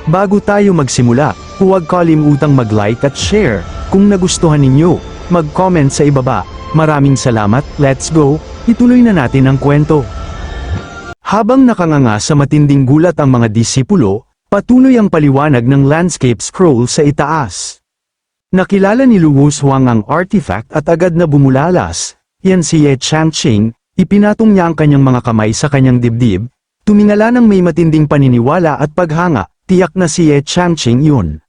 Bago tayo magsimula, huwag kalimutang mag-like at share. Kung nagustuhan ninyo, mag-comment sa ibaba. Maraming salamat, let's go, ituloy na natin ang kwento. Habang nakanganga sa matinding gulat ang mga disipulo, patuloy ang paliwanag ng landscape scroll sa itaas. Nakilala ni Luwu Huang ang artifact at agad na bumulalas. Yan si Ye Changqing, ipinatong niya ang kanyang mga kamay sa kanyang dibdib, tumingala ng may matinding paniniwala at paghanga, tiyak na si Ye Changqing yun.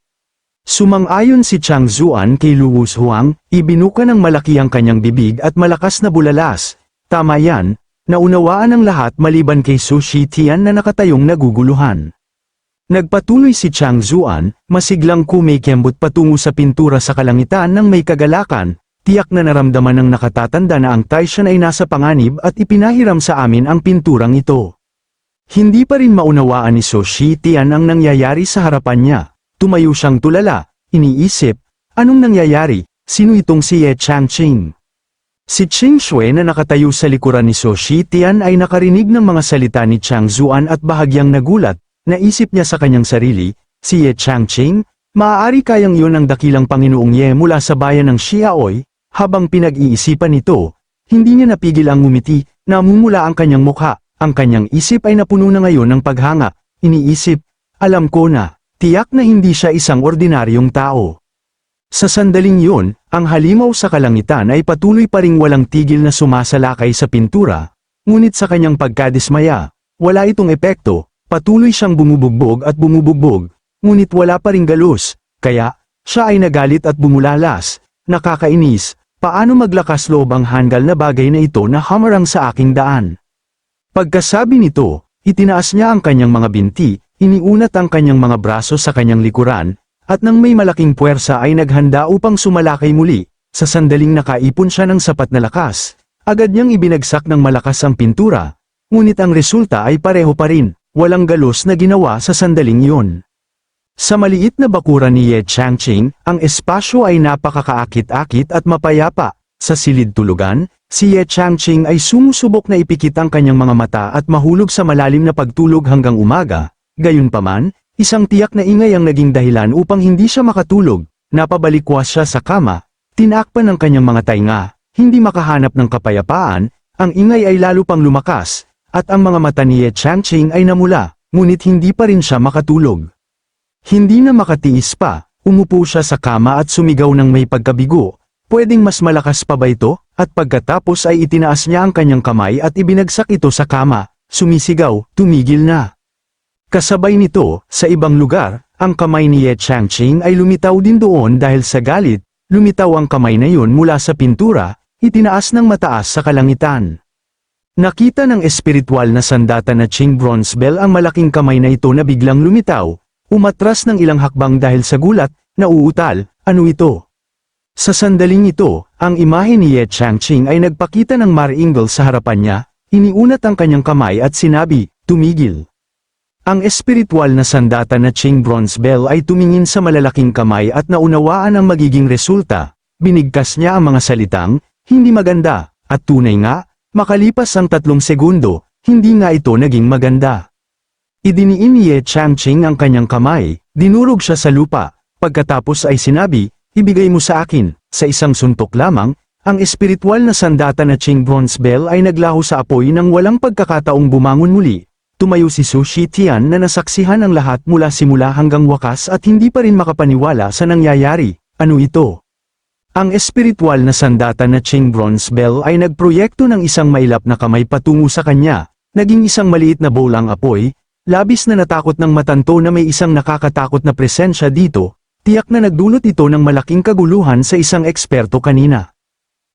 Sumang-ayon si Chang Zuan kay Luwu Huang, ibinuka ng malaki ang kanyang bibig at malakas na bulalas. Tama yan, naunawaan ng lahat maliban kay Su Shitian na nakatayong naguguluhan. Nagpatuloy si Chang Zuan, masiglang kumikembot patungo sa pintura sa kalangitan ng may kagalakan, tiyak na naramdaman ng nakatatanda na ang Taishan ay nasa panganib at ipinahiram sa amin ang pinturang ito. Hindi pa rin maunawaan ni Su Shitian ang nangyayari sa harapan niya. Tumayo siyang tulala, iniisip, anong nangyayari, sino itong si Ye Changqing? Si Qing Shui na nakatayo sa likuran ni Su Shitian ay nakarinig ng mga salita ni Chang Zuan at bahagyang nagulat. Naisip niya sa kanyang sarili, si Ye Changqing, maaari kayang iyon ang dakilang Panginoong Ye mula sa bayan ng Xiaoy. Habang pinag-iisipan nito, hindi niya napigil ang ngumiti, namumula ang kanyang mukha, ang kanyang isip ay napuno na ngayon ng paghanga, iniisip, alam ko na, tiyak na hindi siya isang ordinaryong tao. Sa sandaling yun, ang halimaw sa kalangitan ay patuloy pa ring walang tigil na sumasalakay sa pintura, ngunit sa kanyang pagkadismaya, wala itong epekto. Patuloy siyang bumubugbog at bumubugbog, ngunit wala pa ring galos, kaya, siya ay nagalit at bumulalas, nakakainis, paano maglakas loob ang handal na bagay na ito na hamarang sa aking daan. Pagkasabi nito, itinaas niya ang kanyang mga binti, iniunat ang kanyang mga braso sa kanyang likuran, at nang may malaking puwersa ay naghanda upang sumalakay muli, sa sandaling nakaipon siya ng sapat na lakas, agad niyang ibinagsak ng malakas ang pintura, ngunit ang resulta ay pareho pa rin. Walang galos na ginawa sa sandaling yun. Sa maliit na bakuran ni Ye Changqing, ang espasyo ay napakakaakit-akit at mapayapa. Sa silid tulugan, si Ye Changqing ay sumusubok na ipikit ang kanyang mga mata at mahulog sa malalim na pagtulog hanggang umaga. Gayunpaman, isang tiyak na ingay ang naging dahilan upang hindi siya makatulog. Napabalikwas siya sa kama, tinakpan ng kanyang mga tainga, hindi makahanap ng kapayapaan, ang ingay ay lalo pang lumakas. At ang mga mata ni Ye Changqing ay namula, ngunit hindi pa rin siya makatulog. Hindi na makatiis pa, umupo siya sa kama at sumigaw ng may pagkabigo, pwedeng mas malakas pa ba ito? At pagkatapos ay itinaas niya ang kanyang kamay at ibinagsak ito sa kama, sumisigaw, tumigil na. Kasabay nito, sa ibang lugar, ang kamay ni Ye Changqing ay lumitaw din doon dahil sa galit, lumitaw ang kamay na yun mula sa pintura, itinaas ng mataas sa kalangitan. Nakita ng espiritual na sandata na Qing Bronze Bell ang malaking kamay na ito na biglang lumitaw, umatras ng ilang hakbang dahil sa gulat, nauutal, ano ito? Sa sandaling ito, ang imahe ni Ye Changqing ay nagpakita ng maringal sa harapan niya, iniunat ang kanyang kamay at sinabi, tumigil. Ang espiritual na sandata na Qing Bronze Bell ay tumingin sa malalaking kamay at naunawaan ang magiging resulta, binigkas niya ang mga salitang, hindi maganda, at tunay nga, makalipas ang 3 segundo, hindi nga ito naging maganda. Idiniin ni Ye Changqing ang kanyang kamay, dinurog siya sa lupa, pagkatapos ay sinabi, ibigay mo sa akin, sa isang suntok lamang, ang espiritual na sandata na Qing Bronze Bell ay naglaho sa apoy nang walang pagkakataong bumangon muli. Tumayo si Su Shitian na nasaksihan ang lahat mula simula hanggang wakas at hindi pa rin makapaniwala sa nangyayari, ano ito? Ang espiritual na sandata na Qing Bronze Bell ay nagproyekto ng isang mailap na kamay patungo sa kanya, naging isang maliit na bowl ang apoy, labis na natakot ng matanto na may isang nakakatakot na presensya dito, tiyak na nagdulot ito ng malaking kaguluhan sa isang eksperto kanina.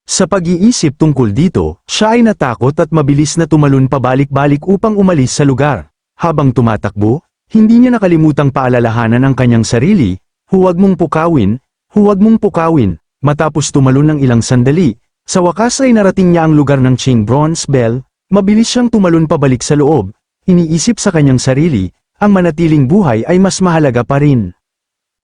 Sa pag-iisip tungkol dito, siya ay natakot at mabilis na tumalon pabalik-balik upang umalis sa lugar. Habang tumatakbo, hindi niya nakalimutang paalalahanan ang kanyang sarili, huwag mong pukawin, huwag mong pukawin. Matapos tumalon ng ilang sandali, sa wakas ay narating niya ang lugar ng Qing Bronze Bell, mabilis siyang tumalon pabalik sa loob, iniisip sa kanyang sarili, ang manatiling buhay ay mas mahalaga pa rin.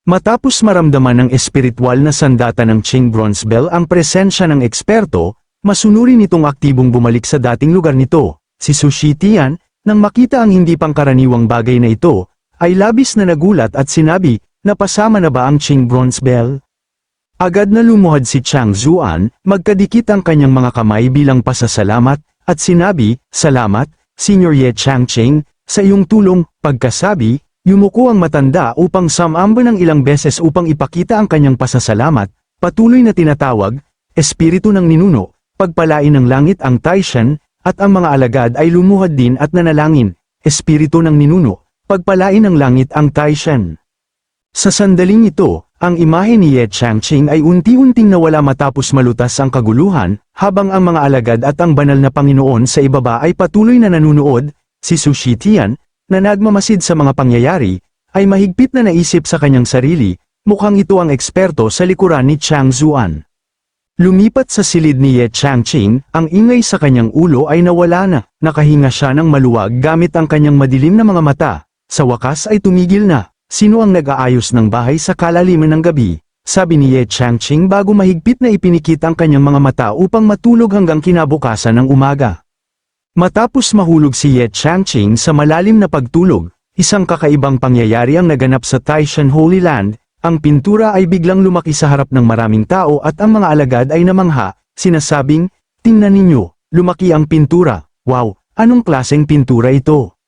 Matapos maramdaman ng espiritual na sandata ng Qing Bronze Bell ang presensya ng eksperto, masunuri nitong aktibong bumalik sa dating lugar nito, si Su Shitian, nang makita ang hindi pangkaraniwang bagay na ito, ay labis na nagulat at sinabi, napasama na ba ang Qing Bronze Bell? Agad na lumuhad si Chang Zuan, magkadikit ang kanyang mga kamay bilang pasasalamat, at sinabi, salamat, Senior Ye Changqing, sa iyong tulong. Pagkasabi, yumuko ang matanda upang sumamba ng ilang beses upang ipakita ang kanyang pasasalamat, patuloy na tinatawag, Espiritu ng Ninuno, pagpalain ng langit ang Taishan, at ang mga alagad ay lumuhad din at nanalangin, Espiritu ng Ninuno, pagpalain ng langit ang Taishan. Sa sandaling ito, ang imahe ni Ye Changqing ay unti-unting nawala matapos malutas ang kaguluhan, habang ang mga alagad at ang banal na Panginoon sa ibaba ay patuloy na nanunood. Si Su Shitian, na nagmamasid sa mga pangyayari, ay mahigpit na naisip sa kanyang sarili, mukhang ito ang eksperto sa likuran ni Chang Zuan. Lumipat sa silid ni Ye Changqing, ang ingay sa kanyang ulo ay nawala na, nakahinga siya ng maluwag gamit ang kanyang madilim na mga mata, sa wakas ay tumigil na. Sino ang nag-aayos ng bahay sa kalaliman ng gabi? Sabi ni Ye Changqing bago mahigpit na ipinikit ang kanyang mga mata upang matulog hanggang kinabukasan ng umaga. Matapos mahulog si Ye Changqing sa malalim na pagtulog, isang kakaibang pangyayari ang naganap sa Taishan Holy Land. Ang pintura ay biglang lumaki sa harap ng maraming tao at ang mga alagad ay namangha, sinasabing, tingnan ninyo, lumaki ang pintura. Wow, anong klaseng pintura ito?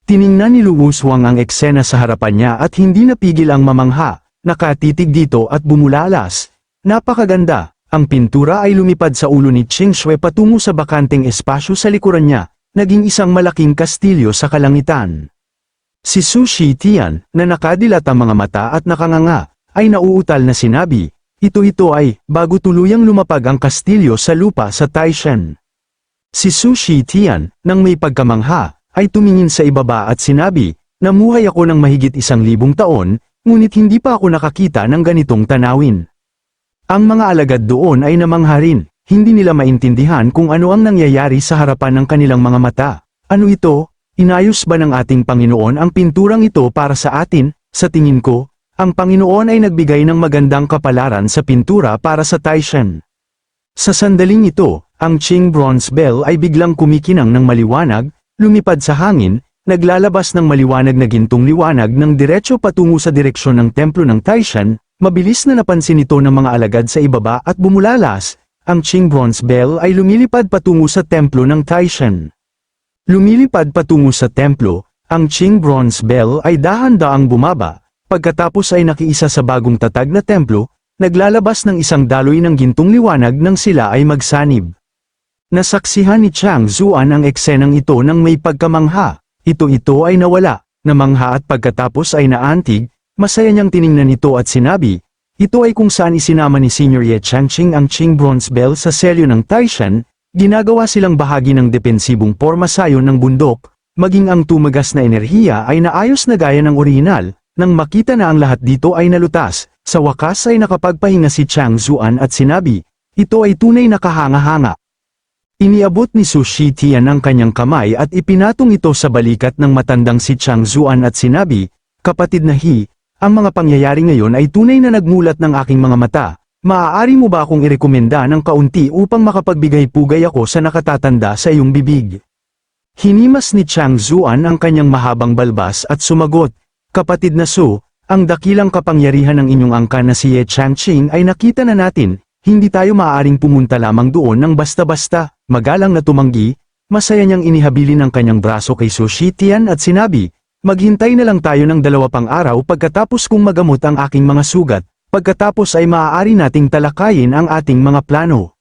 Tiningnan ni Lu Wushuang ang eksena sa harapan niya at hindi napigil ang mamangha, nakatitig dito at bumulalas. Napakaganda, ang pintura ay lumipad sa ulo ni Qing Shui patungo sa bakanteng espasyo sa likuran niya, naging isang malaking kastilyo sa kalangitan. Si Su Shitian, na nakadilat ang mga mata at nakanganga, ay nauutal na sinabi, ito ay, bago tuluyang lumapag ang kastilyo sa lupa sa Taishan. Si Su Shitian, nang may pagkamangha, ay tumingin sa ibaba at sinabi, namuhay ako ng mahigit 1,000 taon, ngunit hindi pa ako nakakita ng ganitong tanawin. Ang mga alagad doon ay namangha rin, hindi nila maintindihan kung ano ang nangyayari sa harapan ng kanilang mga mata. Ano ito? Inayos ba ng ating Panginoon ang pinturang ito para sa atin? Sa tingin ko, ang Panginoon ay nagbigay ng magandang kapalaran sa pintura para sa Taishan. Sa sandaling ito, ang Qing Bronze Bell ay biglang kumikinang ng maliwanag, lumipad sa hangin, naglalabas ng maliwanag na gintong liwanag ng diretso patungo sa direksyon ng templo ng Taishan. Mabilis na napansin ito ng mga alagad sa ibaba at bumulalas. Ang Qing Bronze Bell ay lumilipad patungo sa templo ng Taishan. Lumilipad patungo sa templo, ang Qing Bronze Bell ay dahan-daang bumaba, pagkatapos ay nakiisa sa bagong tatag na templo, naglalabas ng isang daloy ng gintong liwanag nang sila ay magsanib. Nasaksihan ni Chang Zuan ang eksenang ito nang may pagkamangha. Ito ay nawala, namangha at pagkatapos ay naantig, masaya niyang tiningnan ito at sinabi, ito ay kung saan isinama ni Senior Ye Changqing ang Qing Bronze Bell sa selyo ng Taishan, ginagawa silang bahagi ng depensibong pormasayon ng bundok, maging ang tumagas na enerhiya ay naayos na gaya ng orihinal. Nang makita na ang lahat dito ay nalutas, sa wakas ay nakapagpahinga si Chang Zuan at sinabi, ito ay tunay na kahanga-hanga. Iniabot ni Su Shitian ang kanyang kamay at ipinatong ito sa balikat ng matandang si Chang Zuan at sinabi, kapatid na He, ang mga pangyayari ngayon ay tunay na nagmulat ng aking mga mata. Maaari mo ba akong irekomenda ng kaunti upang makapagbigay-pugay ako sa nakatatanda sa iyong bibig? Hinimas ni Chang Zuan ang kanyang mahabang balbas at sumagot, kapatid na Su, ang dakilang kapangyarihan ng inyong angkan na si Ye Changqing ay nakita na natin, hindi tayo maaaring pumunta lamang doon ng basta-basta. Magalang na tumanggi, masaya niyang inihabilin ang kanyang braso kay Su Shitian at sinabi, maghintay na lang tayo ng 2 pang araw pagkatapos kong magamot ang aking mga sugat. Pagkatapos ay maaari nating talakayin ang ating mga plano.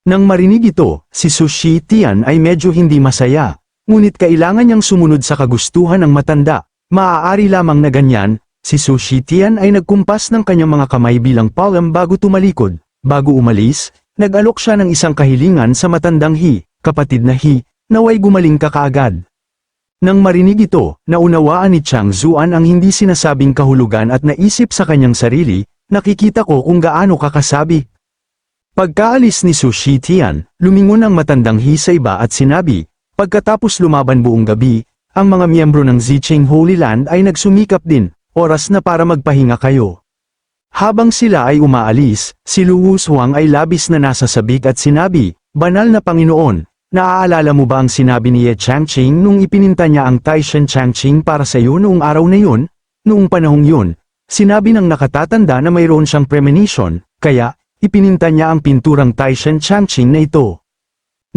Nang marinig ito, si Su Shitian ay medyo hindi masaya, ngunit kailangan niyang sumunod sa kagustuhan ng matanda. Maaari lamang na ganyan, si Su Shitian ay nagkumpas ng kanyang mga kamay bilang palm bago tumalikod. Bago umalis, nag-alok siya ng isang kahilingan sa matandang He, kapatid na He, naway gumaling ka kaagad. Nang marinig ito, naunawaan ni Chang Zuan ang hindi sinasabing kahulugan at naisip sa kanyang sarili, nakikita ko kung gaano kakasabi. Pagkaalis ni Su Shitian, lumingon ang matandang He sa iba at sinabi, pagkatapos lumaban buong gabi, ang mga miyembro ng Ziqing Holy Land ay nagsumikap din, oras na para magpahinga kayo. Habang sila ay umaalis, si Lu Wushuang ay labis na nasasabik at sinabi, banal na Panginoon, naaalala mo ba ang sinabi ni Ye Changqing nung ipininta niya ang Taishan Changqing para sa iyo noong araw na yun? Noong panahong yun, sinabi ng nakatatanda na mayroon siyang premonition, kaya, ipininta niya ang pinturang Taishan Changqing na ito.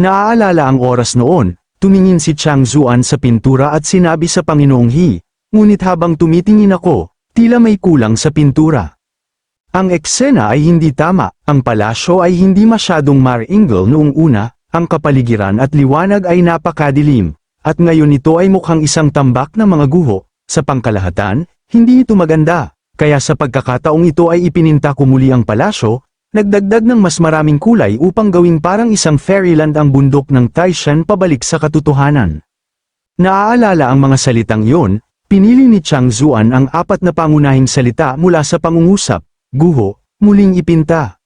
Naaalala ang oras noon, tumingin si Chang Zuan sa pintura at sinabi sa Panginoong He, ngunit habang tumitingin ako, tila may kulang sa pintura. Ang eksena ay hindi tama, ang palasyo ay hindi masyadong maringal noong una, ang kapaligiran at liwanag ay napakadilim, at ngayon ito ay mukhang isang tambak na mga guho. Sa pangkalahatan, hindi ito maganda, kaya sa pagkakataong ito ay ipininta ko muli ang palasyo, nagdagdag ng mas maraming kulay upang gawing parang isang fairyland ang bundok ng Taishan pabalik sa katotohanan. Naaalala ang mga salitang yon, pinili ni Chang Zuan ang 4 na pangunahing salita mula sa pangungusap, guho, muling ipinta.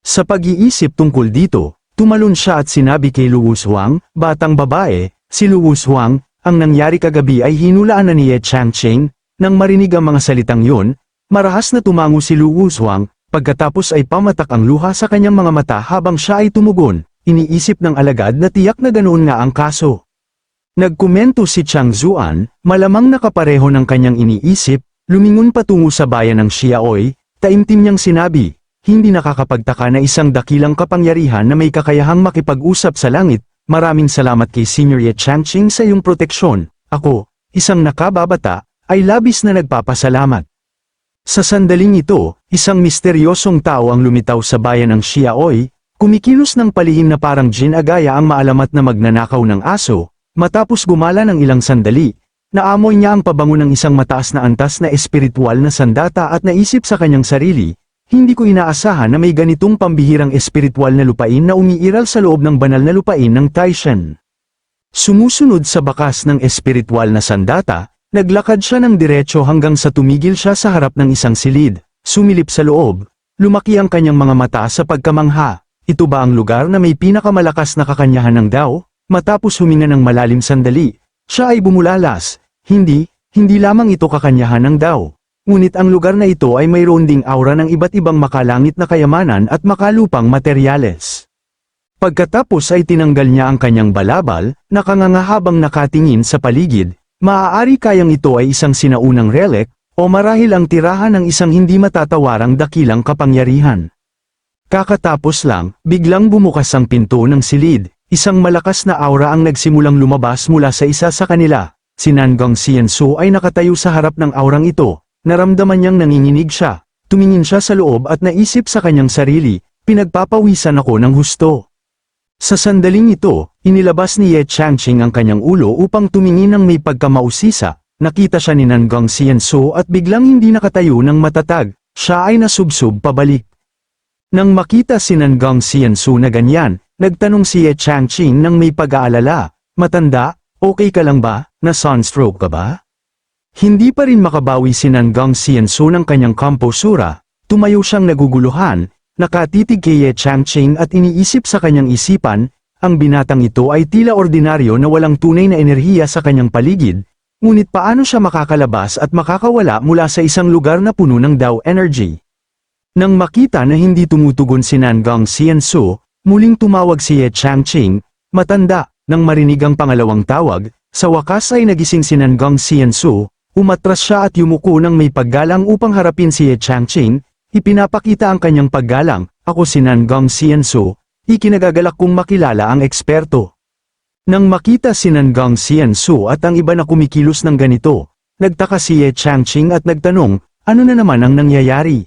Sa pag-iisip tungkol dito, tumalon siya at sinabi kay Luwu Huang, batang babae, si Luwu Huang, ang nangyari kagabi ay hinulaan na ni Ye Changqing. Nang marinig ang mga salitang yon, marahas na tumango si Luwu Huang, pagkatapos ay pamatak ang luha sa kanyang mga mata habang siya ay tumugon, iniisip ng alagad na tiyak na ganoon nga ang kaso. Nagkomento si Chang Zuan, malamang nakapareho ng kanyang iniisip, lumingon patungo sa bayan ng Xiaoy, taimtim niyang sinabi, hindi nakakapagtaka na isang dakilang kapangyarihan na may kakayahang makipag-usap sa langit, maraming salamat kay Senior Ye Changqing sa iyong proteksyon, ako, isang nakababata, ay labis na nagpapasalamat. Sa sandaling ito, isang misteryosong tao ang lumitaw sa bayan ng Xiaoy, kumikilos ng palihim na parang Jin Agaya ang maalamat na magnanakaw ng aso, matapos gumala ng ilang sandali, naamoy niya ang pabango ng isang mataas na antas na espiritual na sandata at naisip sa kanyang sarili, hindi ko inaasahan na may ganitong pambihirang espiritual na lupain na umiiral sa loob ng banal na lupain ng Taishan. Sumusunod sa bakas ng espiritual na sandata, naglakad siya ng diretso hanggang sa tumigil siya sa harap ng isang silid, sumilip sa loob, lumaki ang kanyang mga mata sa pagkamangha, ito ba ang lugar na may pinakamalakas na kakanyahan ng Dao? Matapos huminga ng malalim sandali, siya ay bumulalas, hindi lamang ito kakanyahan ng Dao. Ngunit ang lugar na ito ay mayroon ding aura ng iba't ibang makalangit na kayamanan at makalupang materyales. Pagkatapos ay tinanggal niya ang kanyang balabal, nakanganga habang nakatingin sa paligid, maaari kayang ito ay isang sinaunang relic, o marahil ang tirahan ng isang hindi matatawarang dakilang kapangyarihan. Kakatapos lang, biglang bumukas ang pinto ng silid, isang malakas na aura ang nagsimulang lumabas mula sa isa sa kanila. Si Nangang Xiansu ay nakatayo sa harap ng aurang ito. Naramdaman niyang nanginginig siya, tumingin siya sa loob at naisip sa kanyang sarili, pinagpapawisan ako ng husto. Sa sandaling ito, inilabas ni Ye Changqing ang kanyang ulo upang tumingin ng may pagkamausisa, nakita siya ni Nangang Xiansu at biglang hindi nakatayo ng matatag, siya ay nasubsob pabalik. Nang makita si Nangang Xiansu na ganyan, nagtanong si Ye Changqing nang may pag-aalala, matanda, okay ka lang ba, na sunstroke ka ba? Hindi pa rin makabawi si Nangang Xiansu ng kanyang komposura, tumayo siyang naguguluhan, nakatitig kay Ye Changqing at iniisip sa kanyang isipan, ang binatang ito ay tila ordinaryo na walang tunay na enerhiya sa kanyang paligid, ngunit paano siya makakalabas at makakawala mula sa isang lugar na puno ng Dao energy? Nang makita na hindi tumutugon si Nangang Xiansu, muling tumawag si Ye Changqing, matanda, nang marinig ang pangalawang tawag, sa wakas ay nagising si Nangang Xiansu. Umatras siya at yumuko ng may paggalang upang harapin si Ye Changqing, ipinapakita ang kanyang paggalang, ako si Nangang Xiansu, ikinagagalak kong makilala ang eksperto. Nang makita si Nangang Xiansu at ang iba na kumikilos ng ganito, nagtaka si Ye Changqing at nagtanong, ano na naman ang nangyayari?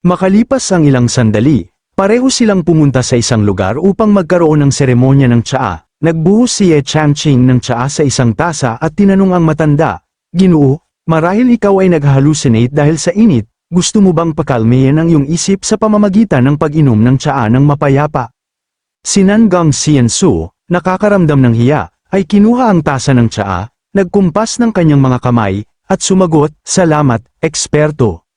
Makalipas ang ilang sandali, pareho silang pumunta sa isang lugar upang magkaroon ng seremonya ng tsaa, nagbuhos si Ye Changqing ng tsaa sa isang tasa at tinanong ang matanda, Ginoo, marahil ikaw ay nag-hallucinate dahil sa init, gusto mo bang pakalmayan ang iyong isip sa pamamagitan ng pag-inom ng tsaa ng mapayapa? Si Nangang Xiansu, nakakaramdam ng hiya, ay kinuha ang tasa ng tsaa, nagkumpas ng kanyang mga kamay, at sumagot, salamat, eksperto.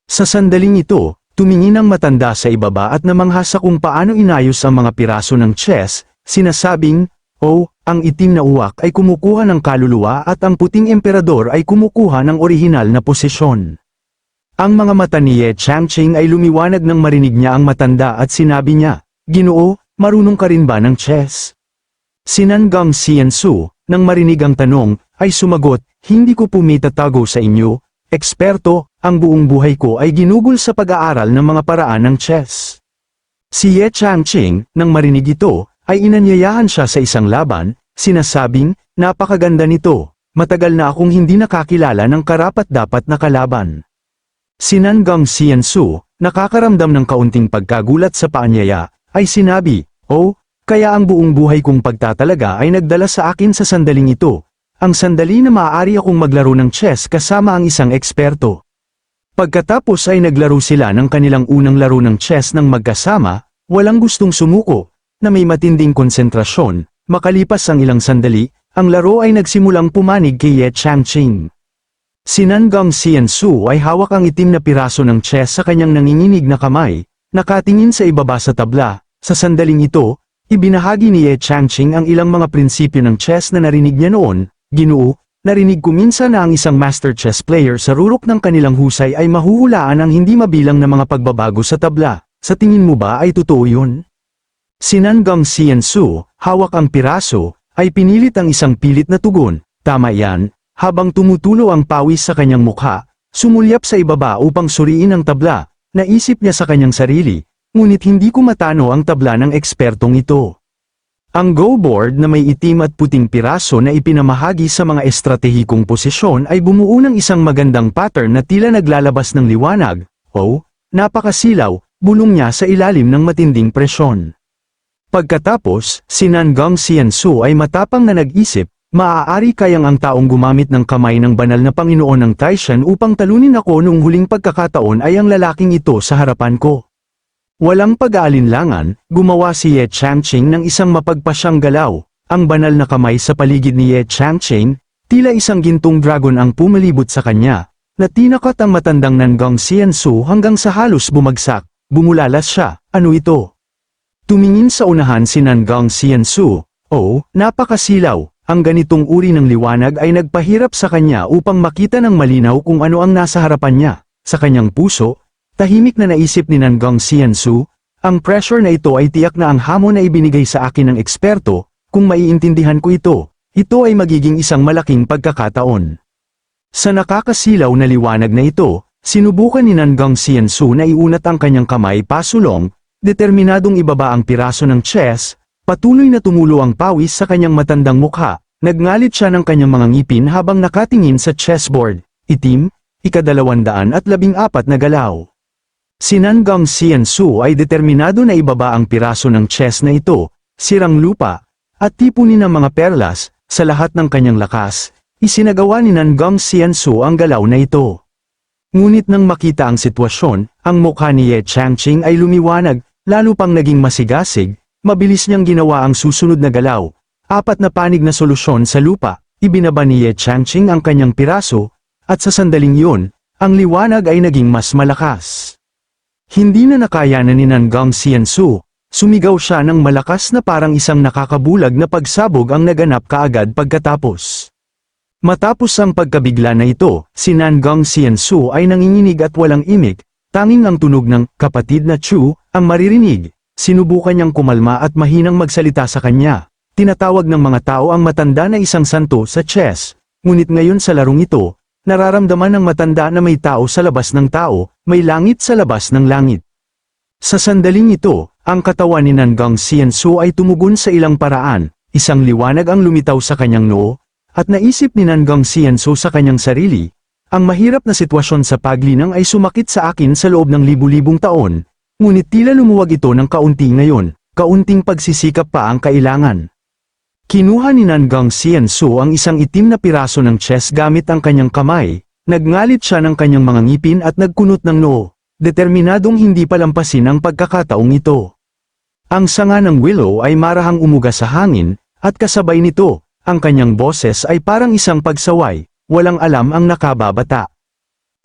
Sa sandaling ito, tumingin ang matanda sa ibaba at namangha sa kung paano inayos ang mga piraso ng chess, sinasabing, oh, ang itim na uwak ay kumukuha ng kaluluwa at ang puting emperador ay kumukuha ng orihinal na posisyon. Ang mga mata ni Ye Changqing ay lumiwanag nang marinig niya ang matanda at sinabi niya, Ginoo, marunong ka rin ba ng chess? Si Nangang Xiansu, nang marinig ang tanong, ay sumagot, hindi ko po may tatago sa inyo, eksperto, ang buong buhay ko ay ginugol sa pag-aaral ng mga paraan ng chess. Si Ye Changqing, nang marinig ito, ay inanyayahan siya sa isang laban, sinasabing, napakaganda nito, matagal na akong hindi nakakilala ng karapat-dapat na kalaban. Si Nangang Xiansu, nakakaramdam ng kaunting pagkagulat sa paanyaya, ay sinabi, oh, kaya ang buong buhay kong pagtatalaga ay nagdala sa akin sa sandaling ito, ang sandali na maaari akong maglaro ng chess kasama ang isang eksperto. Pagkatapos ay naglaro sila ng kanilang unang laro ng chess ng magkasama, walang gustong sumuko, na may matinding konsentrasyon, makalipas ang ilang sandali, ang laro ay nagsimulang pumanig kay Ye Changqing. Si Nangang Xiansu ay hawak ang itim na piraso ng chess sa kanyang nanginginig na kamay, nakatingin sa ibaba sa tabla, sa sandaling ito, ibinahagi ni Ye Changqing ang ilang mga prinsipyo ng chess na narinig niya noon, Ginoo, narinig ko minsan na ang isang master chess player sa rurok ng kanilang husay ay mahuhulaan ang hindi mabilang na mga pagbabago sa tabla, sa tingin mo ba ay totoo yun? Si Nangang Xiansu, hawak ang piraso, ay pinilit ang isang pilit na tugon, tama yan, habang tumutulo ang pawis sa kanyang mukha, sumulyap sa ibaba upang suriin ang tabla, naisip niya sa kanyang sarili, ngunit hindi ko matano ang tabla ng ekspertong ito. Ang Go board na may itim at puting piraso na ipinamahagi sa mga estratehikong posisyon ay bumuo ng isang magandang pattern na tila naglalabas ng liwanag, oh, napakasilaw, bulong niya sa ilalim ng matinding presyon. Pagkatapos, si Nangang Xiansu ay matapang na nag-isip, maaari kayang ang taong gumamit ng kamay ng banal na Panginoon ng Taishan upang talunin ako noong huling pagkakataon ay ang lalaking ito sa harapan ko. Walang pag-aalinlangan, gumawa si Ye Changqing ng isang mapagpasyang galaw, ang banal na kamay sa paligid ni Ye Changqing, tila isang gintong dragon ang pumalibot sa kanya, na tinakot ang matandang Nangang Xiansu hanggang sa halos bumagsak, bumulalas siya, ano ito? Tumingin sa unahan si Nangang Xiansu, oh, napakasilaw, ang ganitong uri ng liwanag ay nagpahirap sa kanya upang makita ng malinaw kung ano ang nasa harapan niya, sa kanyang puso. Tahimik na naisip ni Nangang Xiansu, ang pressure na ito ay tiyak na ang hamon na ibinigay sa akin ng eksperto, kung maiintindihan ko ito ay magiging isang malaking pagkakataon. Sa nakakasilaw na liwanag na ito, sinubukan ni Nangang Xiansu na iunat ang kanyang kamay pasulong, determinadong ibaba ang piraso ng chess, patuloy na tumulo ang pawis sa kanyang matandang mukha, nagngalit siya ng kanyang mga ngipin habang nakatingin sa chessboard, itim, 214 na galaw. Si Nangang Xiansu ay determinado na ibaba ang piraso ng chess na ito, sirang lupa, at tipunin ng mga perlas, sa lahat ng kanyang lakas, isinagawa ni Nangang Xiansu ang galaw na ito. Ngunit nang makita ang sitwasyon, ang mukha ni Ye Changqing ay lumiwanag, lalo pang naging masigasig, mabilis niyang ginawa ang susunod na galaw, 4 na panig na solusyon sa lupa, ibinaba ni Ye Changqing ang kanyang piraso, at sa sandaling yun, ang liwanag ay naging mas malakas. Hindi na nakayanan ni Nangang Xiansu, sumigaw siya ng malakas na parang isang nakakabulag na pagsabog ang naganap kaagad pagkatapos. Matapos ang pagkabigla na ito, si Nangang Xiansu ay nanginginig at walang imik, tanging ang tunog ng kapatid na Chu ang maririnig. Sinubukan niyang kumalma at mahinang magsalita sa kanya. Tinatawag ng mga tao ang matanda na isang santo sa chess, ngunit ngayon sa larong ito, nararamdaman ng matanda na may tao sa labas ng tao, may langit sa labas ng langit. Sa sandaling ito, ang katawan ni Nangang Xiansu ay tumugon sa ilang paraan, isang liwanag ang lumitaw sa kanyang noo, at naisip ni Nangang Xiansu sa kanyang sarili, ang mahirap na sitwasyon sa paglinang ay sumakit sa akin sa loob ng libu-libong taon, ngunit tila lumuwag ito ng kaunti ngayon, kaunting pagsisikap pa ang kailangan. Kinuha ni Nangang Xiansu ang isang itim na piraso ng chess gamit ang kanyang kamay, nagngalit siya ng kanyang mga ngipin at nagkunot ng noo, determinadong hindi palampasin ang pagkakataong ito. Ang sanga ng willow ay marahang umuga sa hangin, at kasabay nito, ang kanyang boses ay parang isang pagsaway, walang alam ang nakababata.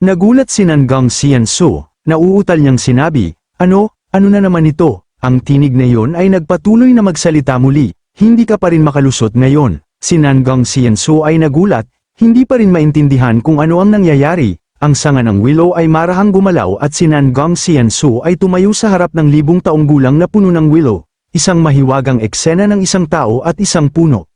Nagulat si Nangang Xiansu, nauutal niyang sinabi, ano na naman ito? Ang tinig na iyon ay nagpatuloy na magsalita muli. Hindi ka pa rin makalusot ngayon. Si Nangang Xiansu ay nagulat, hindi pa rin maintindihan kung ano ang nangyayari. Ang sanga ng willow ay marahang gumalaw at si Nangang Xiansu ay tumayo sa harap ng libong taong gulang na puno ng willow. Isang mahiwagang eksena ng isang tao at isang puno.